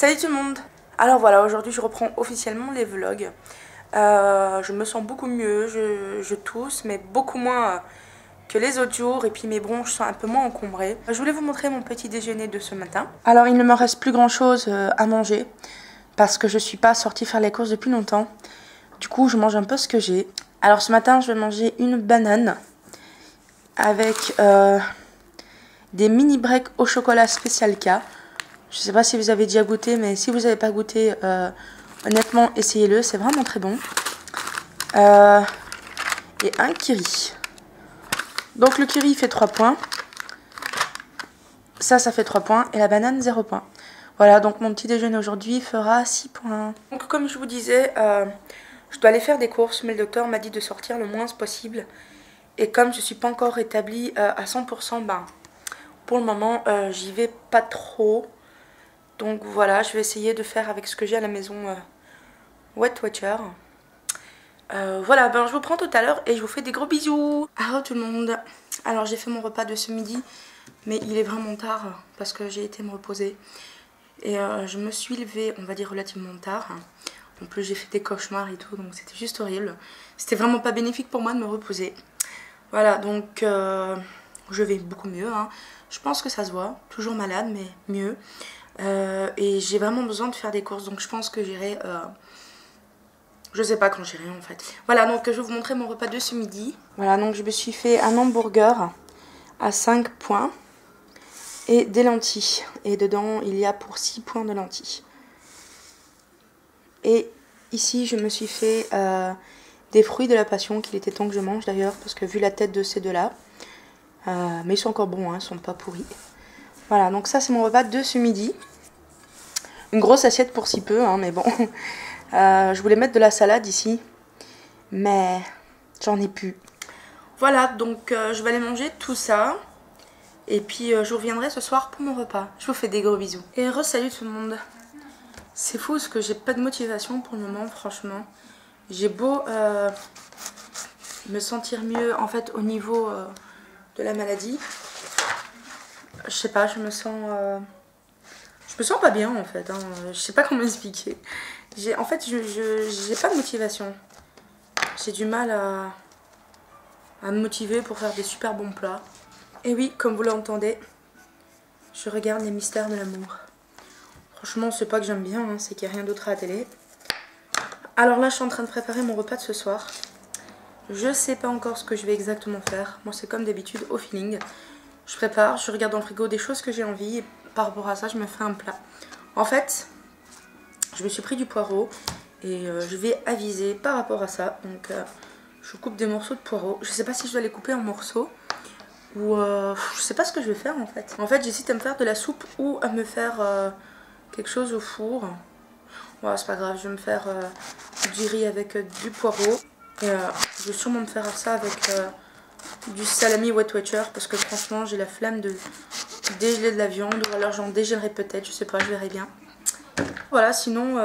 Salut tout le monde. Alors voilà, aujourd'hui je reprends officiellement les vlogs. Je me sens beaucoup mieux, je tousse, mais beaucoup moins que les autres jours. Et puis mes bronches sont un peu moins encombrées. Je voulais vous montrer mon petit déjeuner de ce matin. Alors il ne me reste plus grand chose à manger, parce que je suis pas sortie faire les courses depuis longtemps. Du coup je mange un peu ce que j'ai. Alors ce matin je vais manger une banane avec des mini breaks au chocolat spécial K. Je sais pas si vous avez déjà goûté, mais si vous n'avez pas goûté, honnêtement, essayez-le, c'est vraiment très bon. Et un kiri. Donc le kiri fait 3 points. Ça fait 3 points. Et la banane, 0 points. Voilà, donc mon petit déjeuner aujourd'hui fera 6 points. Donc comme je vous disais, je dois aller faire des courses, mais le docteur m'a dit de sortir le moins possible. Et comme je ne suis pas encore rétablie à 100%, ben, pour le moment, j'y vais pas trop. Donc voilà, je vais essayer de faire avec ce que j'ai à la maison Wet Watcher. Voilà, ben je vous prends tout à l'heure et je vous fais des gros bisous. Hello tout le monde. Alors j'ai fait mon repas de ce midi, mais il est vraiment tard parce que j'ai été me reposer. Et je me suis levée, on va dire relativement tard. En plus j'ai fait des cauchemars et tout, donc c'était juste horrible. C'était vraiment pas bénéfique pour moi de me reposer. Voilà, donc je vais beaucoup mieux, hein. Je pense que ça se voit, toujours malade, mais mieux. Et j'ai vraiment besoin de faire des courses, donc je pense que j'irai je sais pas quand j'irai en fait. Voilà, donc je vais vous montrer mon repas de ce midi. Voilà, donc je me suis fait un hamburger à 5 points et des lentilles, et dedans il y a pour 6 points de lentilles. Et ici je me suis fait des fruits de la passion qu'il était temps que je mange d'ailleurs, parce que vu la tête de ces deux là, mais ils sont encore bons, hein, ils sont pas pourris. Voilà, donc ça c'est mon repas de ce midi. Une grosse assiette pour si peu, hein, mais bon. Je voulais mettre de la salade ici, mais j'en ai plus. Voilà, donc je vais aller manger tout ça. Et puis je reviendrai ce soir pour mon repas. Je vous fais des gros bisous. Et re-salut tout le monde. C'est fou parce que j'ai pas de motivation pour le moment, franchement. J'ai beau me sentir mieux en fait au niveau de la maladie. Je sais pas, je me sens pas bien en fait, hein. Je sais pas comment expliquer. En fait, j'ai pas de motivation. J'ai du mal à me motiver pour faire des super bons plats. Et oui, comme vous l'entendez, je regarde les mystères de l'amour. Franchement, c'est pas que j'aime bien, hein, c'est qu'il n'y a rien d'autre à la télé. Alors là, je suis en train de préparer mon repas de ce soir. Je sais pas encore ce que je vais exactement faire. Moi, c'est comme d'habitude, au feeling. Je prépare, je regarde dans le frigo des choses que j'ai envie. Et par rapport à ça, je me fais un plat. En fait, je me suis pris du poireau. Et je vais aviser par rapport à ça. Donc, je coupe des morceaux de poireau. Je sais pas si je dois les couper en morceaux. Ou je sais pas ce que je vais faire en fait. En fait, j'hésite à me faire de la soupe ou à me faire quelque chose au four. Ouais, c'est pas grave, je vais me faire du riz avec du poireau. Et je vais sûrement me faire ça avec du salami Wet Watcher, parce que franchement j'ai la flemme de dégeler de la viande, ou alors j'en dégèlerai peut-être, je sais pas, je verrai bien. Voilà, sinon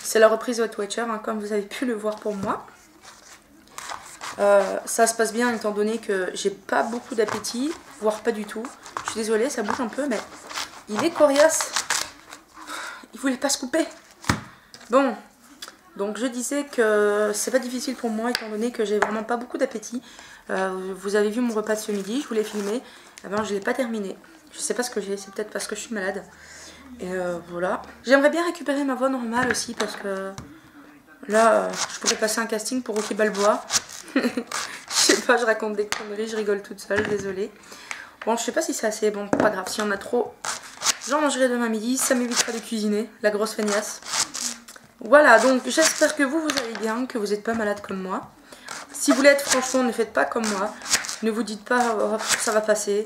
c'est la reprise Wet Watcher, hein, comme vous avez pu le voir pour moi. Ça se passe bien étant donné que j'ai pas beaucoup d'appétit, voire pas du tout. Je suis désolée, ça bouge un peu, mais il est coriace. Il voulait pas se couper. Bon, donc je disais que c'est pas difficile pour moi étant donné que j'ai vraiment pas beaucoup d'appétit. Vous avez vu mon repas de ce midi, je vous l'ai filmé. Eh ben, je l'ai pas terminé. Je sais pas ce que j'ai, c'est peut-être parce que je suis malade. Et voilà. J'aimerais bien récupérer ma voix normale aussi parce que là, je pourrais passer un casting pour Rocky Balboa. Je sais pas, je raconte des conneries, je rigole toute seule, désolée. Bon, je sais pas si c'est assez bon, pas grave, si on a trop, j'en mangerai demain midi, ça m'évitera de cuisiner, la grosse feignasse. Voilà, donc j'espère que vous allez bien, que vous n'êtes pas malade comme moi. Si vous l'êtes, franchement, ne faites pas comme moi. Ne vous dites pas, oh, ça va passer,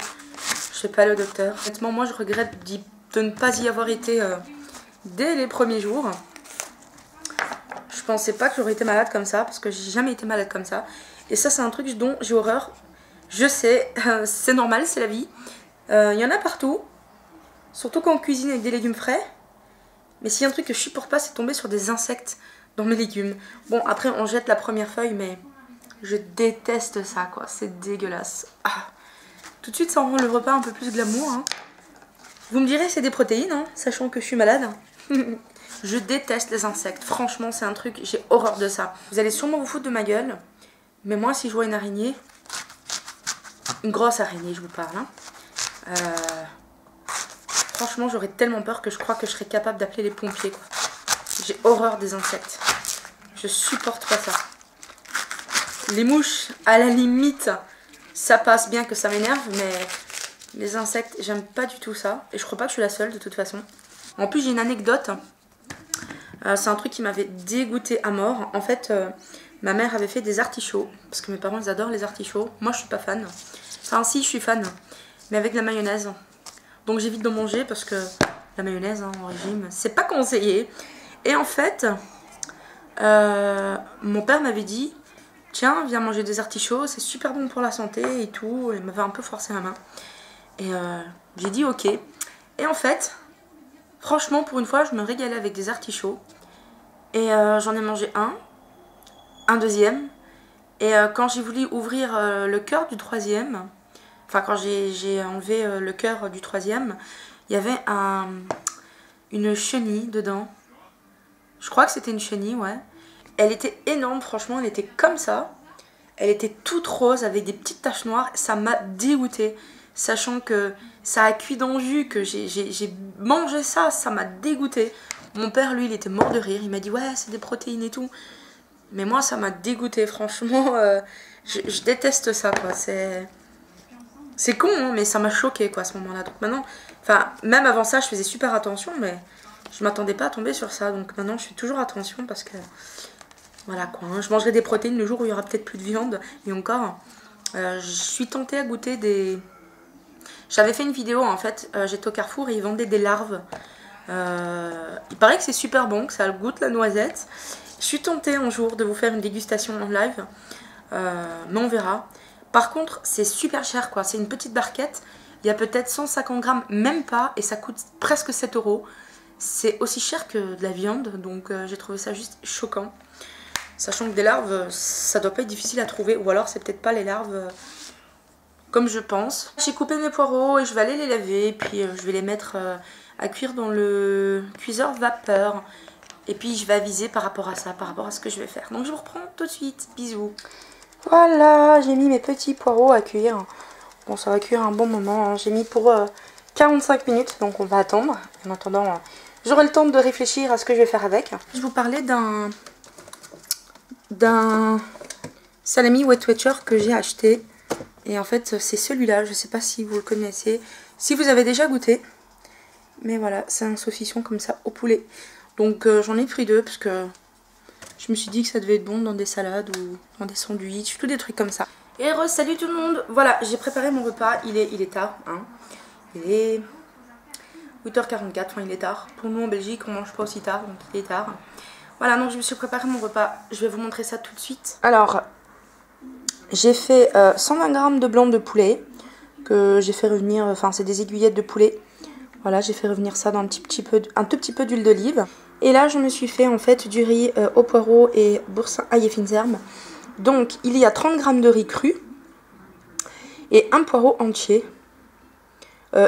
je sais pas le docteur. Honnêtement, moi je regrette de ne pas y avoir été dès les premiers jours. Je pensais pas que j'aurais été malade comme ça, parce que j'ai jamais été malade comme ça. Et ça, c'est un truc dont j'ai horreur. Je sais, c'est normal, c'est la vie. Il y en a partout. Surtout quand on cuisine avec des légumes frais. Mais s'il y a un truc que je supporte pas, c'est tomber sur des insectes dans mes légumes. Bon, après, on jette la première feuille, mais je déteste ça, quoi. C'est dégueulasse. Ah. Tout de suite, ça rend le repas un peu plus glamour, hein. Vous me direz c'est des protéines, hein, sachant que je suis malade. Je déteste les insectes. Franchement, c'est un truc, j'ai horreur de ça. Vous allez sûrement vous foutre de ma gueule. Mais moi, si je vois une araignée, une grosse araignée, je vous parle. Hein, franchement, j'aurais tellement peur que je crois que je serais capable d'appeler les pompiers. J'ai horreur des insectes. Je supporte pas ça. Les mouches, à la limite, ça passe bien que ça m'énerve, mais les insectes, j'aime pas du tout ça. Et je crois pas que je suis la seule de toute façon. En plus, j'ai une anecdote. C'est un truc qui m'avait dégoûté à mort. En fait, ma mère avait fait des artichauts. Parce que mes parents, ils adorent les artichauts. Moi, je suis pas fan. Enfin, si, je suis fan. Mais avec de la mayonnaise. Donc, j'évite de manger parce que la mayonnaise, hein, en régime, c'est pas conseillé. Et en fait, mon père m'avait dit... Tiens, viens manger des artichauts, c'est super bon pour la santé et tout. Il m'avait un peu forcé la main. Et j'ai dit ok. Et en fait, franchement, pour une fois, je me régalais avec des artichauts. Et j'en ai mangé un deuxième. Et quand j'ai voulu ouvrir le cœur du troisième, enfin quand j'ai enlevé le cœur du troisième, il y avait une chenille dedans. Je crois que c'était une chenille, ouais. Elle était énorme, franchement, elle était comme ça. Elle était toute rose avec des petites taches noires. Ça m'a dégoûtée, sachant que ça a cuit dans le jus, que j'ai mangé ça, ça m'a dégoûtée. Mon père, lui, il était mort de rire. Il m'a dit, ouais, c'est des protéines et tout. Mais moi, ça m'a dégoûtée, franchement. Je déteste ça, quoi. C'est con, hein, mais ça m'a choquée, quoi, à ce moment-là. Donc maintenant, enfin, même avant ça, je faisais super attention, mais je m'attendais pas à tomber sur ça. Donc maintenant, je fais toujours attention parce que... Voilà quoi, hein. Je mangerai des protéines le jour où il y aura peut-être plus de viande. Et encore, je suis tentée à goûter des... J'avais fait une vidéo en fait, j'étais au Carrefour et ils vendaient des larves. Il paraît que c'est super bon, que ça goûte la noisette. Je suis tentée un jour de vous faire une dégustation en live, mais on verra. Par contre, c'est super cher quoi, c'est une petite barquette. Il y a peut-être 150 grammes, même pas, et ça coûte presque 7 €. C'est aussi cher que de la viande, donc j'ai trouvé ça juste choquant. Sachant que des larves, ça doit pas être difficile à trouver. Ou alors c'est peut-être pas les larves comme je pense. J'ai coupé mes poireaux et je vais aller les laver. Puis je vais les mettre à cuire dans le cuiseur vapeur. Et puis je vais aviser par rapport à ça, par rapport à ce que je vais faire. Donc je vous reprends tout de suite. Bisous. Voilà, j'ai mis mes petits poireaux à cuire. Bon, ça va cuire un bon moment. Hein. J'ai mis pour 45 minutes, donc on va attendre. En attendant, j'aurai le temps de réfléchir à ce que je vais faire avec. Je vous parlais d'un salami Weight Watcher que j'ai acheté. Et en fait, c'est celui-là. Je sais pas si vous le connaissez. Si vous avez déjà goûté. Mais voilà, c'est un saucisson comme ça au poulet. Donc j'en ai pris 2 parce que je me suis dit que ça devait être bon dans des salades ou dans des sandwichs, tous des trucs comme ça. Et salut tout le monde. Voilà, j'ai préparé mon repas. Il est tard. Hein. Il est 8h44. Enfin, il est tard. Pour nous en Belgique, on mange pas aussi tard. Donc il est tard. Voilà, donc je me suis préparé mon repas. Je vais vous montrer ça tout de suite. Alors, j'ai fait 120 g de blanc de poulet. Que j'ai fait revenir, enfin c'est des aiguillettes de poulet. Voilà, j'ai fait revenir ça dans un tout petit peu d'huile d'olive. Et là, je me suis fait en fait du riz au poireau et boursin ail et fines herbes. Donc, il y a 30 g de riz cru et un poireau entier.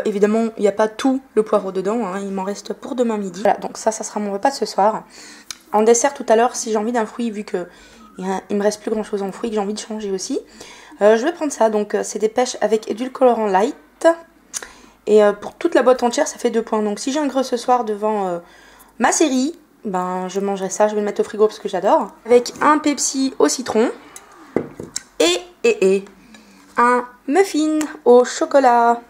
Évidemment, il n'y a pas tout le poireau dedans, hein, il m'en reste pour demain midi. Voilà, donc ça sera mon repas de ce soir. En dessert tout à l'heure, si j'ai envie d'un fruit, vu que il me reste plus grand chose en fruits, que j'ai envie de changer aussi, je vais prendre ça. Donc c'est des pêches avec édulcorant light. Et pour toute la boîte entière, ça fait 2 points. Donc si j'ai un creux ce soir devant ma série, ben je mangerai ça. Je vais le mettre au frigo parce que j'adore. Avec un Pepsi au citron et un muffin au chocolat.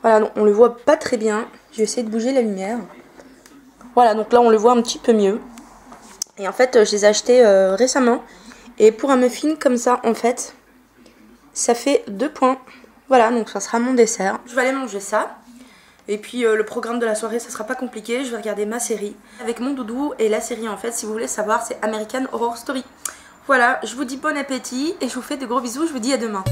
Voilà, donc on le voit pas très bien. Je vais essayer de bouger la lumière. Voilà, donc là on le voit un petit peu mieux. Et en fait, je les ai achetés récemment. Et pour un muffin comme ça, en fait, ça fait 2 points. Voilà, donc ça sera mon dessert. Je vais aller manger ça. Et puis le programme de la soirée, ça sera pas compliqué. Je vais regarder ma série avec mon doudou. Et la série, en fait, si vous voulez savoir, c'est American Horror Story. Voilà, je vous dis bon appétit et je vous fais de gros bisous. Je vous dis à demain.